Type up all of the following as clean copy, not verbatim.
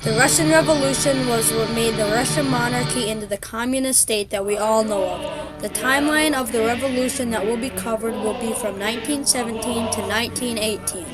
The Russian Revolution was what made the Russian monarchy into the communist state that we all know of. The timeline of the revolution that will be covered will be from 1917 to 1918.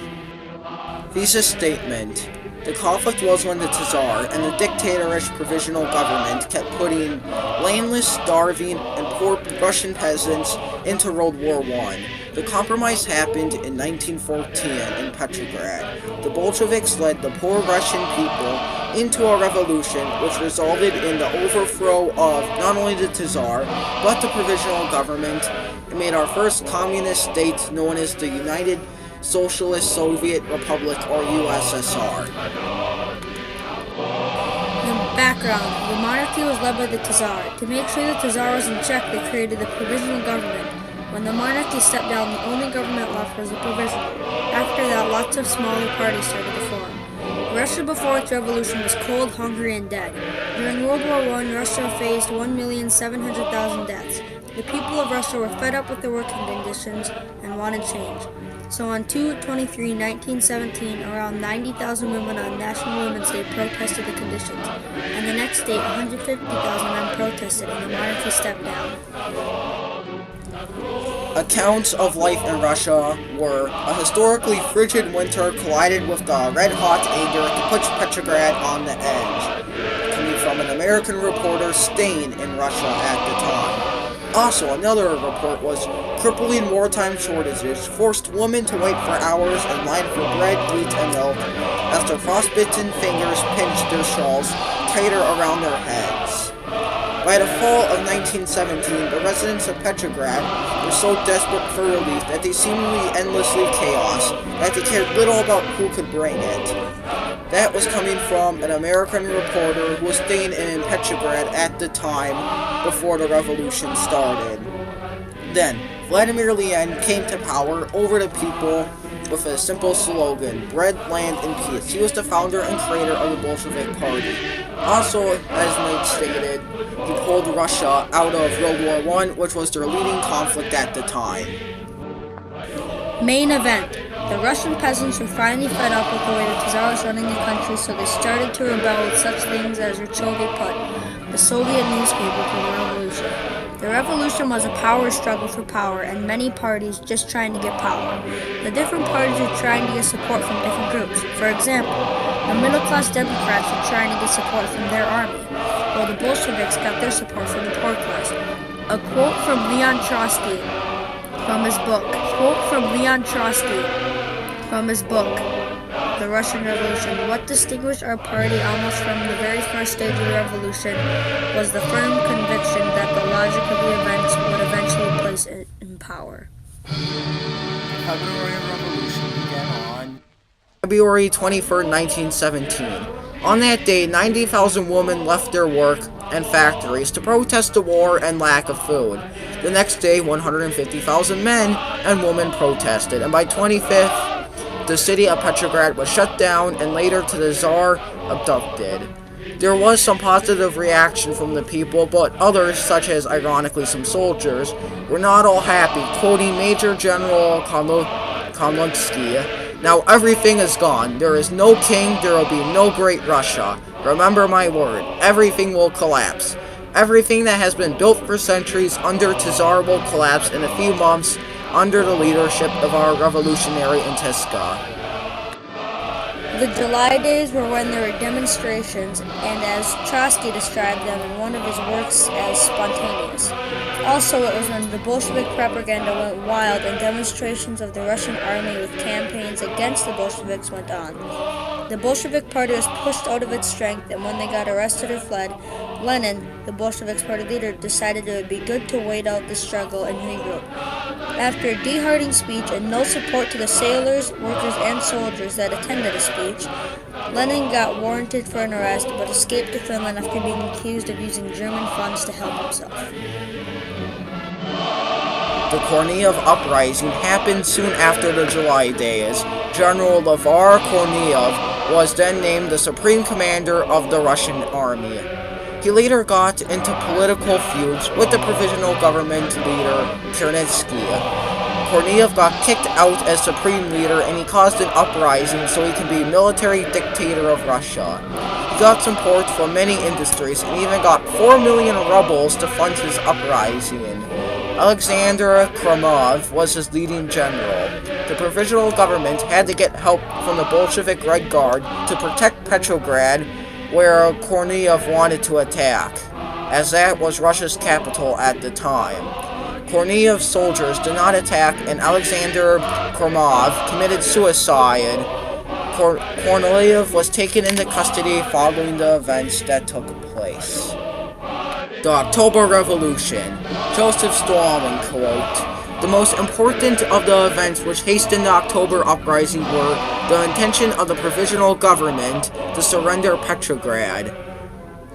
Thesis statement. The conflict was when the Tsar and the dictatorish provisional government kept putting landless, starving, and poor Russian peasants into World War I. The compromise happened in 1914 in Petrograd. The Bolsheviks led the poor Russian people into a revolution which resulted in the overthrow of not only the Tsar, but the provisional government, and made our first communist state known as the United Socialist Soviet Republic, or USSR. The background. The monarchy was led by the Tsar. To make sure the Tsar was in check, they created the provisional government. When the monarchy stepped down, the only government left was the provisional. After that, lots of smaller parties started to form. Russia before its revolution was cold, hungry, and dead. During World War I, Russia faced 1,700,000 deaths. The people of Russia were fed up with their working conditions and wanted change. So on 2/23/1917, around 90,000 women on National Women's Day protested the conditions, and the next day 150,000 men protested and the monarchy stepped down. Accounts of life in Russia were a historically frigid winter collided with the red-hot anger to push Petrograd on the edge, coming from an American reporter staying in Russia at the time. Also, another report was crippling wartime shortages forced women to wait for hours in line for bread, wheat, and milk as their frostbitten fingers pinched their shawls tighter around their heads. By the fall of 1917, the residents of Petrograd were so desperate for relief that they seemingly endlessly chaos that they cared little about who could bring it. That was coming from an American reporter who was staying in Petrograd at the time before the revolution started. Then, Vladimir Lenin came to power over the people with a simple slogan, bread, land, and peace. He was the founder and creator of the Bolshevik Party. Also, as Nate stated, he pulled Russia out of World War I, which was their leading conflict at the time. Main event. The Russian peasants were finally fed up with the way the Tsar was running the country, so they started to rebel with such things as Richovy Put, the Soviet newspaper for the revolution. The revolution was a power struggle for power, and many parties just trying to get power. The different parties were trying to get support from different groups. For example, the middle-class Democrats were trying to get support from their army, while the Bolsheviks got their support from the poor class. A quote from Leon Trotsky from his book. The Russian Revolution. What distinguished our party almost from the very first stage of the revolution was the firm conviction that the logic of the events would eventually place it in power. February Revolution began on February 21st, 1917. On that day, 90,000 women left their work and factories to protest the war and lack of food. The next day, 150,000 men and women protested, and by 25th, the city of Petrograd was shut down and later to the Tsar abducted. There was some positive reaction from the people, but others, such as ironically some soldiers, were not all happy, quoting Major General Kamlunsky, "Now everything is gone. There is no king, there will be no great Russia. Remember my word, everything will collapse. Everything that has been built for centuries under Tsar will collapse in a few months under the leadership of our revolutionary Intiska." The July days were when there were demonstrations, and as Trotsky described them in one of his works as spontaneous. Also, it was when the Bolshevik propaganda went wild and demonstrations of the Russian army with campaigns against the Bolsheviks went on. The Bolshevik party was pushed out of its strength, and when they got arrested or fled, Lenin, the Bolsheviks party leader, decided it would be good to wait out the struggle and regroup. After a deheartening speech and no support to the sailors, workers, and soldiers that attended the speech, Lenin got warranted for an arrest but escaped to Finland after being accused of using German funds to help himself. The Kornilov uprising happened soon after the July days. General Levar Kornilov was then named the supreme commander of the Russian army. He later got into political feuds with the provisional government leader Kerensky. Kornilov got kicked out as supreme leader, and he caused an uprising so he could be military dictator of Russia. He got support from many industries and even got 4 million rubles to fund his uprising. Alexander Kromov was his leading general. The provisional government had to get help from the Bolshevik Red Guard to protect Petrograd, where Kornilov wanted to attack, as that was Russia's capital at the time. Kornilov's soldiers did not attack, and Alexander Kromov committed suicide. Kornilov was taken into custody following the events that took place. The October Revolution. Joseph Stalin quote, "The most important of the events which hastened the October uprising were the intention of the provisional government to surrender Petrograd.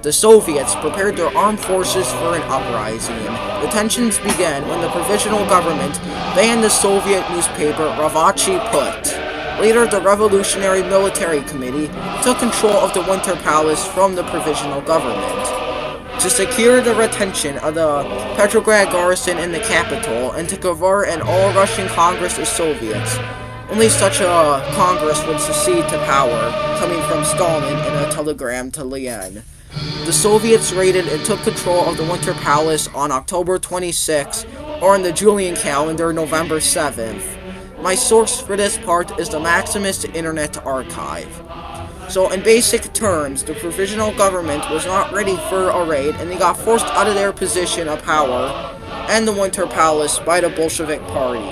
The Soviets prepared their armed forces for an uprising. The tensions began when the provisional government banned the Soviet newspaper Ravochny Put. Later, the Revolutionary Military Committee took control of the Winter Palace from the provisional government. To secure the retention of the Petrograd garrison in the capital and to convert an all-Russian Congress of Soviets. Only such a Congress would succeed to power, coming from Stalin in a telegram to Lenin. The Soviets raided and took control of the Winter Palace on October 26, or in the Julian calendar, November 7th. My source for this part is the Maximus Internet Archive. So in basic terms, the provisional government was not ready for a raid, and they got forced out of their position of power and the Winter Palace by the Bolshevik Party.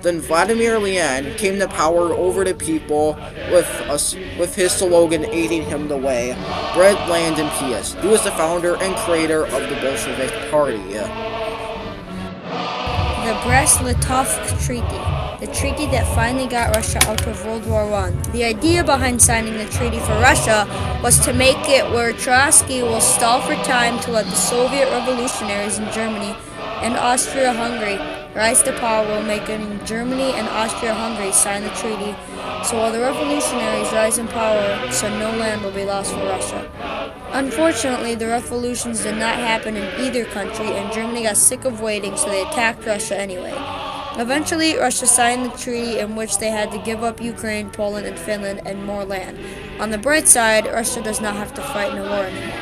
Then Vladimir Lenin came to power over the people with his slogan aiding him the way, bread, land, and peace. He was the founder and creator of the Bolshevik Party. The Brest-Litovsk Treaty, the treaty that finally got Russia out of World War I. The idea behind signing the treaty for Russia was to make it where Trotsky will stall for time to let the Soviet revolutionaries in Germany and Austria-Hungary rise to power, while making Germany and Austria-Hungary sign the treaty. So while the revolutionaries rise in power, so no land will be lost for Russia. Unfortunately, the revolutions did not happen in either country, and Germany got sick of waiting, so they attacked Russia anyway. Eventually, Russia signed the treaty in which they had to give up Ukraine, Poland, and Finland, and more land. On the bright side, Russia does not have to fight in a war anymore.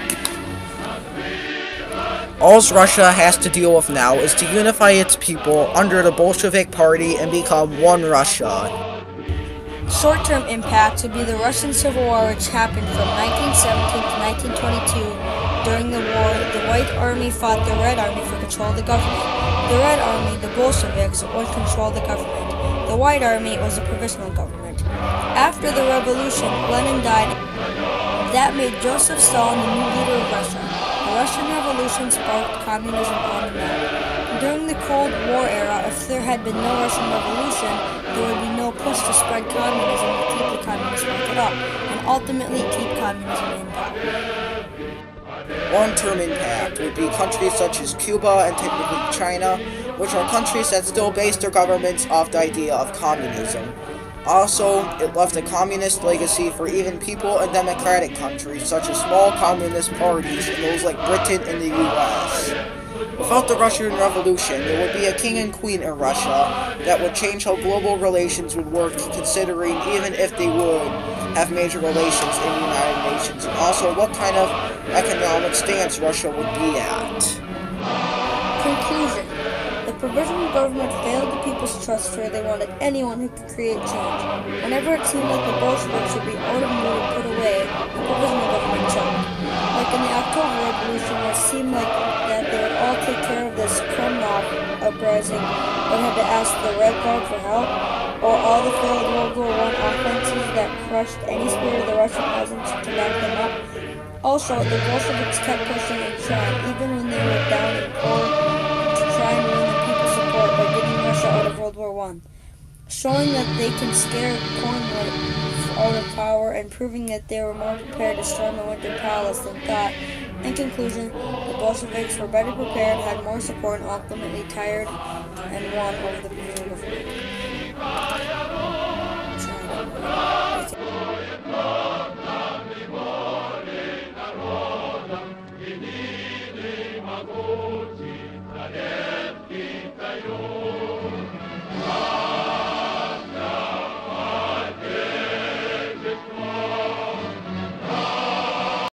All Russia has to deal with now is to unify its people under the Bolshevik Party and become one Russia. Short-term impacts would be the Russian Civil War, which happened from 1917 to 1922. During the war, the White Army fought the Red Army for control of the government. The Red Army, the Bolsheviks, would control the government. The White Army was a provisional government. After the revolution, Lenin died. That made Joseph Stalin the new leader of Russia. The Russian Revolution sparked communism on the map. During the Cold War era, if there had been no Russian Revolution, there would be no push to spread communism to keep the communist market up, and ultimately keep communism in power. Long-term impact would be countries such as Cuba and technically China, which are countries that still base their governments off the idea of communism. Also, it left a communist legacy for even people in democratic countries, such as small communist parties and those like Britain and the US. Without the Russian Revolution, there would be a king and queen in Russia that would change how global relations would work, considering even if they would have major relations in the United Nations, and also what kind of economic stance Russia would be at. Conclusion. The provisional government failed the people's trust, where they wanted anyone who could create change. Whenever it seemed like the Bolsheviks would be out of mood and put away, the provisional government choked. Like in the October Revolution, where it seemed like that they would all take care of this Kremlin uprising, but had to ask the Red Guard for help, or all the failed World War I offenses that crushed any spirit of the Russian peasants to back them up. Also, the Bolsheviks kept pushing and trying, even when they were down and poor, to try and win the people's support by getting Russia out of World War I, showing that they can scare Kornilov out of power and proving that they were more prepared to storm the Winter Palace than thought. In conclusion, the Bolsheviks were better prepared, had more support, and ultimately tired and won over the provisional government.